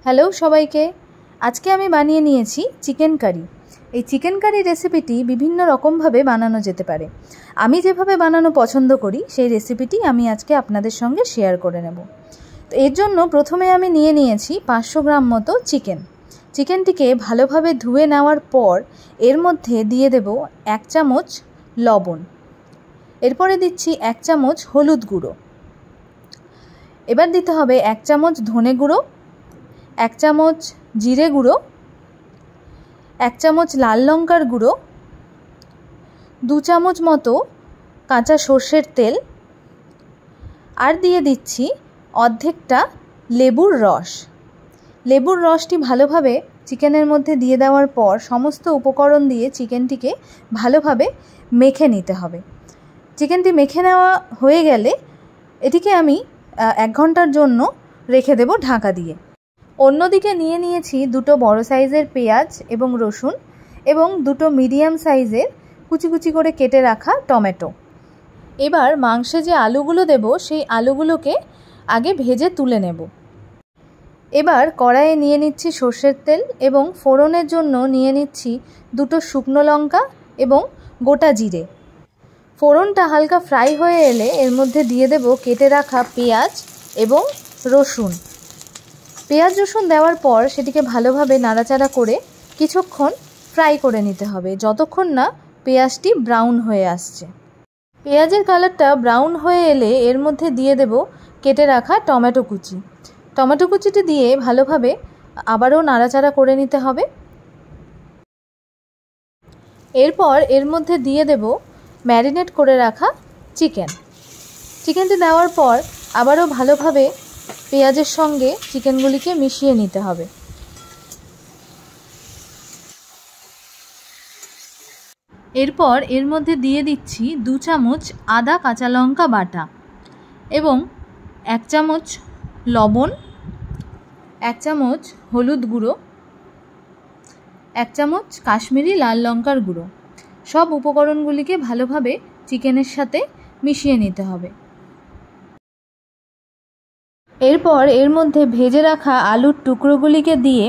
Hello সবাইকে, আজকে আমি বানিয়ে নিয়েছি চিকেন কারি। এই চিকেন কারি রেসিপিটি বিভিন্ন রকমভাবে বানানো যেতে পারে। আমি যেভাবে বানানো পছন্দ করি সেই রেসিপিটি আমি আজকে আপনাদের সঙ্গে শেয়ার করে নেব। তো এর জন্য প্রথমে আমি নিয়ে নিয়েছি 500 গ্রাম মতো চিকেনটিকে ভালোভাবে ধুয়ে নেওয়ার পর এর মধ্যে দিয়ে দেব 1 চামচ লবণ, এরপরে দিচ্ছি 1 চামচ হলুদ গুঁড়ো, এবার দিতে হবে 1 চামচ ধনে গুঁড়ো, 1 চামচ জিরে গুঁড়ো, 1 চামচ লাল লঙ্কার গুঁড়ো, 2 চামচ মতো কাঁচা সর্ষের তেল, আর দিয়ে দিচ্ছি অর্ধেকটা লেবুর রস। লেবুর রসটি ভালোভাবে চিকেনের মধ্যে দিয়ে দেওয়ার পর সমস্ত উপকরণ দিয়ে চিকেনটিকে ভালোভাবে মেখে নিতে হবে। চিকেনটি মেখে নেওয়া হয়ে গেলে এটিকে আমি 1 ঘন্টার জন্য রেখে দেব ঢাকা দিয়ে। অন্যদিকে নিয়ে নিয়েছি 2 বড় সাইজের পেঁয়াজ এবং রসুন এবং 2 মিডিয়াম সাইজের কুচি কুচি করে কেটে রাখা টমেটো। এবার মাংসে যে আলুগুলো দেব সেই আলুগুলোকে আগে ভেজে তুলে নেব। এবার কড়াইয়ে নিয়ে নিচ্ছি সর্ষের তেল এবং ফোড়নের জন্য নিয়ে নিচ্ছি 2 শুকনো লঙ্কা এবং গোটা জিরে। ফোড়নটা হালকা ফ্রাই হয়ে এলে এর মধ্যে দিয়ে দেব কেটে রাখা পেঁয়াজ এবং রসুন। পেঁয়াজ রসুন দেওয়ার পর সেটিকে ভালোভাবে নাড়াচাড়া করে কিছুক্ষণ ফ্রাই করে নিতে হবে, যতক্ষণ না পেঁয়াজটি ব্রাউন হয়ে আসছে। পেঁয়াজের কালারটা ব্রাউন হয়ে এলে এর মধ্যে দিয়ে দেব কেটে রাখা টমেটো কুচিটি দিয়ে ভালোভাবে আবারও নাড়াচাড়া করে নিতে হবে। এরপর এর মধ্যে দিয়ে দেব ম্যারিনেট করে রাখা চিকেনটি দেওয়ার পর আবারও ভালোভাবে পেঁয়াজের সঙ্গে চিকেনগুলিকে মিশিয়ে নিতে হবে। এরপর এর মধ্যে দিয়ে দিচ্ছি 2 চামচ আদা কাঁচা লঙ্কা বাটা এবং 1 চামচ লবণ, 1 চামচ হলুদ গুঁড়ো, 1 চামচ কাশ্মীরি লাল লঙ্কার গুঁড়ো। সব উপকরণগুলিকে ভালোভাবে চিকেনের সাথে মিশিয়ে নিতে হবে। এরপর এর মধ্যে ভেজে রাখা আলুর টুকরোগুলিকে দিয়ে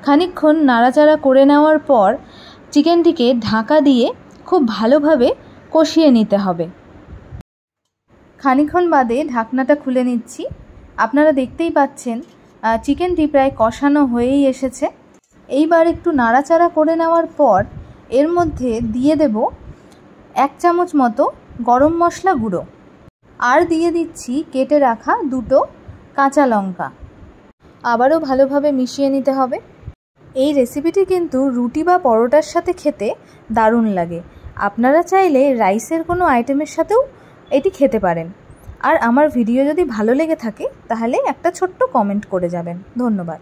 খানিকক্ষণ নাড়াচাড়া করে নেওয়ার পর চিকেনটিকে ঢাকা দিয়ে খুব ভালোভাবে কষিয়ে নিতে হবে। খানিকক্ষণ বাদে ঢাকনাটা খুলে নিচ্ছি। আপনারা দেখতেই পাচ্ছেন চিকেনটি প্রায় কষানো হয়েই এসেছে। এইবার একটু নাড়াচাড়া করে নেওয়ার পর এর মধ্যে দিয়ে দেব 1 চামচ মতো গরম মশলা গুঁড়ো, আর দিয়ে দিচ্ছি কেটে রাখা 2 কাঁচা লঙ্কা। আবারও ভালোভাবে মিশিয়ে নিতে হবে। এই রেসিপিটি কিন্তু রুটি বা পরোটার সাথে খেতে দারুণ লাগে। আপনারা চাইলে রাইসের কোনো আইটেমের সাথেও এটি খেতে পারেন। আর আমার ভিডিও যদি ভালো লেগে থাকে তাহলে একটা ছোট্ট কমেন্ট করে যাবেন। ধন্যবাদ।